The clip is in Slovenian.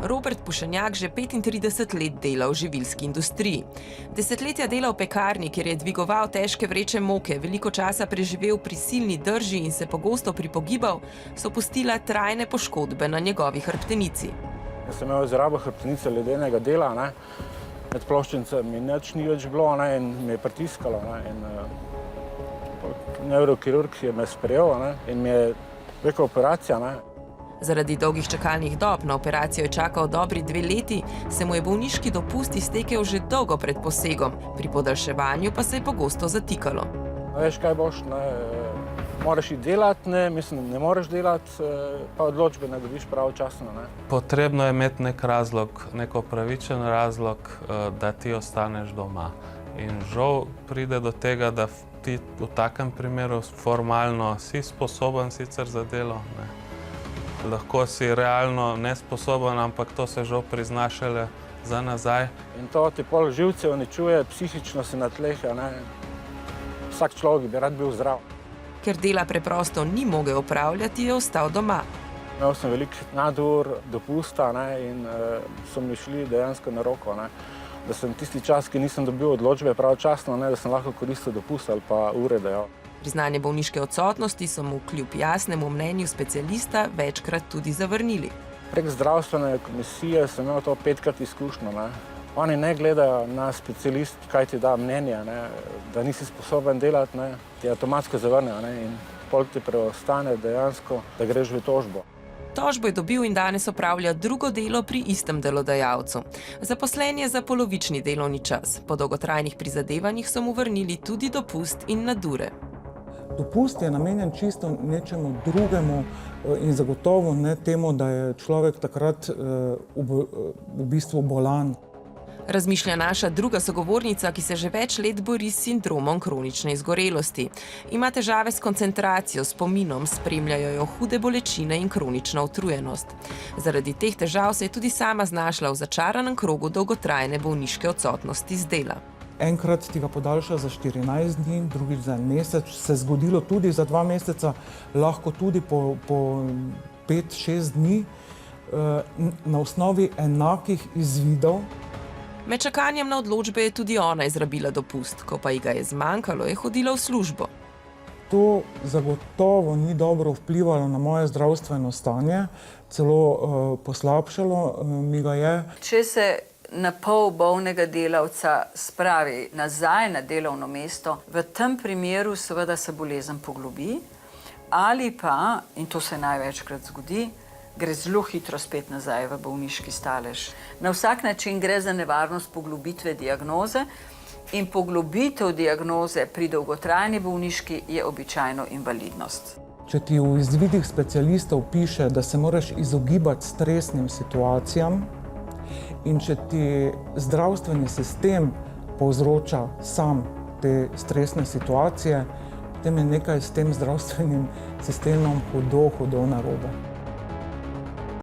Robert Pušenjak že 35 let dela v živilski industriji. Desetletja dela v pekarni, kjer je dvigoval težke vreče moke, veliko časa preživel pri silni drži in se pogosto pripogibal, so pustila trajne poškodbe na njegovi hrbtenici. Jaz sem imel izrabo hrbtenice ledenega dela, med ploščnicami nič ni več bilo in me je pritiskalo. Nevrokirurg je me sprejel in mi je rekel operacija. Zaradi dolgih čakalnih dob na operacijo je čakal dobri 2 leti, se mu je bolniški dopust iztekel že dolgo pred posegom, pri podaljševanju pa se je pogosto zatikalo. Veš, kaj boš, moraš iti delati, ne moreš delati, pa odločbe ne dobiš pravočasno. Potrebno je imeti nek razlog, nek upravičen razlog, da ti ostaneš doma. In žal pride do tega, da ti v takem primeru formalno si sposoben sicer za delo, lahko si realno nesposoben, ampak to se žal prizna šele za nazaj. In to ti pol živce uničuje, psihično si na tleh, vsak človek bi rad bil zdrav. Ker dela preprosto ni mogel opravljati, je ostal doma. Imel sem veliko nadur, dopusta in so mi šli dejansko na roko. Da sem tisti čas, ki nisem dobil odločbe pravočasno, da sem lahko koristil dopust ali pa ure dajal. Priznanje bolniške odsotnosti so mu kljub jasnemu mnenju specialista večkrat tudi zavrnili. Prek zdravstvene komisije sem imel to 5-krat izkušnjo. Oni ne gledajo na specialist, kaj ti da mnenje, da nisi sposoben delati, ti avtomatsko zavrnejo in pol ti preostane dejansko, da greš v tožbo. Tožbo je dobil in danes opravlja drugo delo pri istem delodajalcu. Zaposlen je za polovični delovni čas. Po dolgotrajnih prizadevanjih so mu vrnili tudi dopust in nadure. Dopust je namenjen čisto nečemu drugemu in zagotovo ne temu, da je človek takrat v bistvu bolan. Razmišlja naša druga sogovornica, ki se že več let bori s sindromom kronične izgorelosti. Ima težave s koncentracijo, spominom, spremljajo jo hude bolečine in kronična utrujenost. Zaradi teh težav se je tudi sama znašla v začaranem krogu dolgotrajne bolniške odsotnosti z dela. Enkrat ti ga podaljša za 14 dni, drugič za 1 mesec, se je zgodilo tudi za 2 meseca, lahko tudi po 5-6 dni, na osnovi enakih izvidov. Med čakanjem na odločbe je tudi ona izrabila dopust, ko pa ji ga je zmanjkalo, je hodila v službo. To zagotovo ni dobro vplivalo na moje zdravstveno stanje, celo poslabšalo mi ga je. Če se na pol bolnega delavca spravi nazaj na delovno mesto, v tem primeru seveda se bolezen poglobi, ali pa, in to se največkrat zgodi, gre zelo hitro spet nazaj v bolniški stalež. Na vsak način gre za nevarnost poglobitve diagnoze in poglobitev diagnoze pri dolgotrajni bolniški je običajno invalidnost. Če ti v izvidih specialistov piše, da se moraš izogibati stresnim situacijam in če ti zdravstveni sistem povzroča sam te stresne situacije, potem je nekaj s tem zdravstvenim sistemom hudo narobe.